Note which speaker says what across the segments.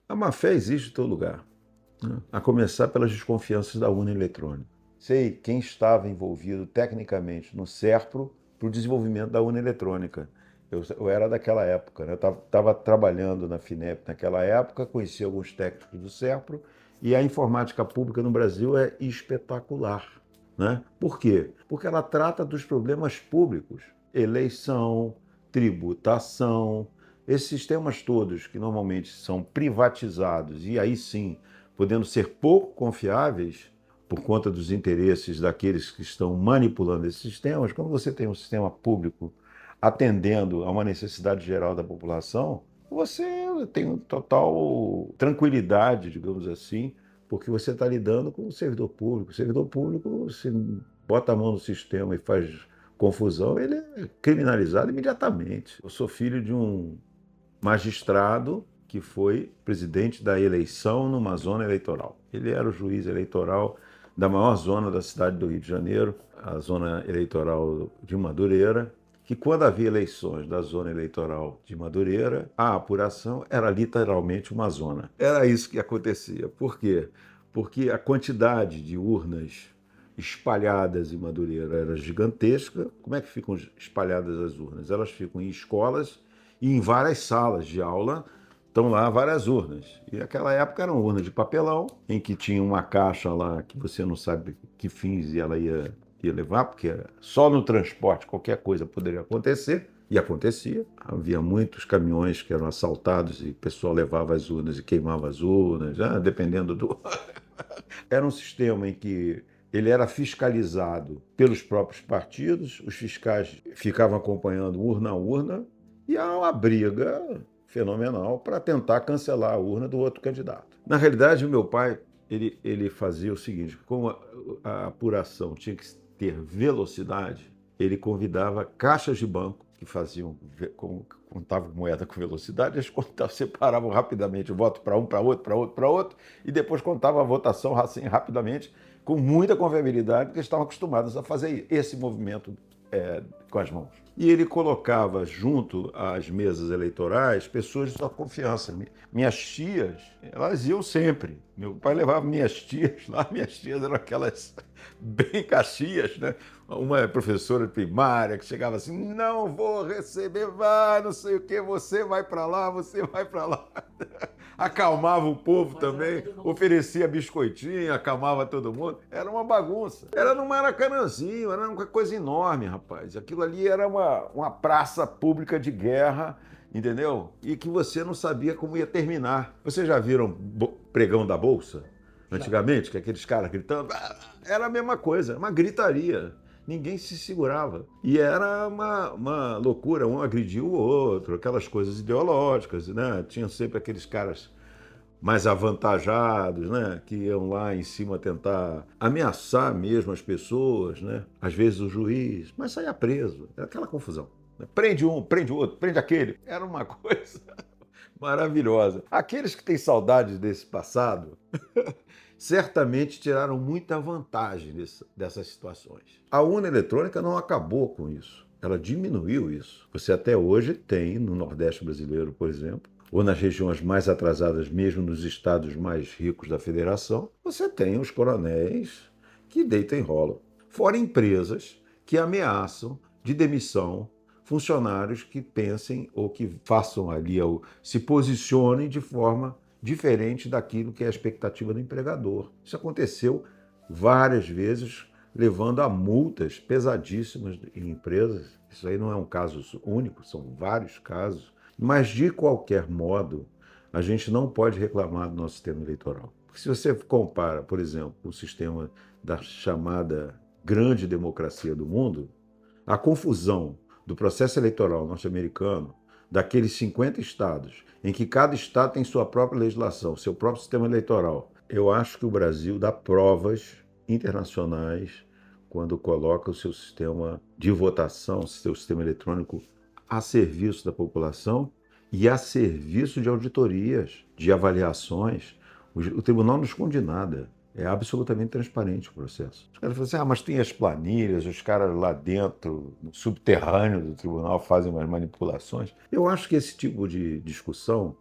Speaker 1: A má-fé existe em todo lugar, né? A começar pelas desconfianças da urna eletrônica. Sei quem estava envolvido tecnicamente no SERPRO para o desenvolvimento da urna eletrônica. Eu era daquela época, né? Eu estava trabalhando na FINEP naquela época, conheci alguns técnicos do SERPRO, e a informática pública no Brasil é espetacular, né? Por quê? Porque ela trata dos problemas públicos, eleição, tributação, esses sistemas todos que normalmente são privatizados e aí sim, podendo ser pouco confiáveis por conta dos interesses daqueles que estão manipulando esses sistemas, quando você tem um sistema público atendendo a uma necessidade geral da população, você tem total tranquilidade, digamos assim, porque você está lidando com o servidor público. O servidor público, se bota a mão no sistema e faz confusão, ele é criminalizado imediatamente. Eu sou filho de um magistrado que foi presidente da eleição numa zona eleitoral. Ele era o juiz eleitoral da maior zona da cidade do Rio de Janeiro, a zona eleitoral de Madureira, que quando havia eleições da zona eleitoral de Madureira, a apuração era literalmente uma zona. Era isso que acontecia. Por quê? Porque a quantidade de urnas espalhadas em Madureira era gigantesca. Como é que ficam espalhadas as urnas? Elas ficam em escolas e em várias salas de aula estão lá várias urnas. E naquela época eram urnas de papelão, em que tinha uma caixa lá que você não sabe que fins ela ia levar, porque só no transporte qualquer coisa poderia acontecer. E acontecia. Havia muitos caminhões que eram assaltados e o pessoal levava as urnas e queimava as urnas, dependendo do. Era um sistema em que ele era fiscalizado pelos próprios partidos, os fiscais ficavam acompanhando urna a urna, e há uma briga fenomenal para tentar cancelar a urna do outro candidato. Na realidade, o meu pai ele fazia o seguinte: como a apuração tinha que ter velocidade, ele convidava caixas de banco que faziam, contavam moeda com velocidade, eles separavam rapidamente o voto para um, para outro, para outro, para outro, e depois contavam a votação assim rapidamente, com muita confiabilidade, porque eles estavam acostumados a fazer esse movimento com as mãos. E ele colocava junto às mesas eleitorais pessoas de sua confiança. Minhas tias, elas iam sempre. Meu pai levava minhas tias lá, minhas tias eram aquelas bem caxias, né? Uma professora primária que chegava assim: não vou receber, vai, não sei o que, você vai para lá, você vai para lá. Acalmava o povo também, oferecia biscoitinho, acalmava todo mundo. Era uma bagunça. Era no Maracanãzinho, era uma coisa enorme, rapaz. Aquilo ali era uma praça pública de guerra, entendeu? E que você não sabia como ia terminar. Vocês já viram pregão da Bolsa? Antigamente, que aqueles caras gritando, era a mesma coisa, uma gritaria. Ninguém se segurava. E era uma loucura, um agredia o outro, aquelas coisas ideológicas, né? Tinham sempre aqueles caras mais avantajados, né? Que iam lá em cima tentar ameaçar mesmo as pessoas, né? Às vezes o juiz, mas saía preso. Era aquela confusão. Né? Prende um, prende o outro, prende aquele. Era uma coisa maravilhosa. Aqueles que têm saudades desse passado certamente tiraram muita vantagem dessas situações. A urna eletrônica não acabou com isso, ela diminuiu isso. Você até hoje tem, no Nordeste brasileiro, por exemplo, ou nas regiões mais atrasadas, mesmo nos estados mais ricos da federação, você tem os coronéis que deitam e rolam. Fora empresas que ameaçam de demissão funcionários que pensem ou que façam ali, ou se posicionem de forma diferente daquilo que é a expectativa do empregador. Isso aconteceu várias vezes, levando a multas pesadíssimas em empresas. Isso aí não é um caso único, são vários casos. Mas, de qualquer modo, a gente não pode reclamar do nosso sistema eleitoral. Porque se você compara, por exemplo, o sistema da chamada grande democracia do mundo, a confusão do processo eleitoral norte-americano, daqueles 50 estados, em que cada estado tem sua própria legislação, seu próprio sistema eleitoral. Eu acho que o Brasil dá provas internacionais quando coloca o seu sistema de votação, seu sistema eletrônico a serviço da população e a serviço de auditorias, de avaliações. O tribunal não esconde nada. É absolutamente transparente o processo. Os caras falam assim: mas tem as planilhas, os caras lá dentro, no subterrâneo do tribunal, fazem umas manipulações. Eu acho que esse tipo de discussão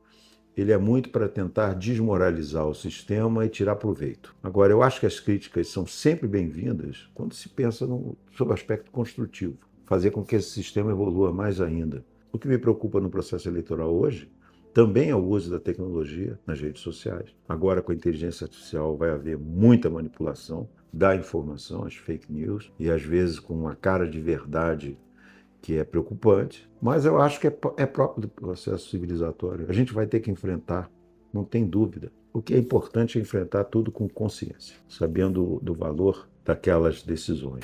Speaker 1: ele é muito para tentar desmoralizar o sistema e tirar proveito. Agora, eu acho que as críticas são sempre bem-vindas quando se pensa sob o aspecto construtivo, fazer com que esse sistema evolua mais ainda. O que me preocupa no processo eleitoral hoje também é o uso da tecnologia nas redes sociais. Agora, com a inteligência artificial, vai haver muita manipulação da informação, as fake news, e às vezes com uma cara de verdade que é preocupante, mas eu acho que é próprio do processo civilizatório. A gente vai ter que enfrentar, não tem dúvida. O que é importante é enfrentar tudo com consciência, sabendo do valor daquelas decisões.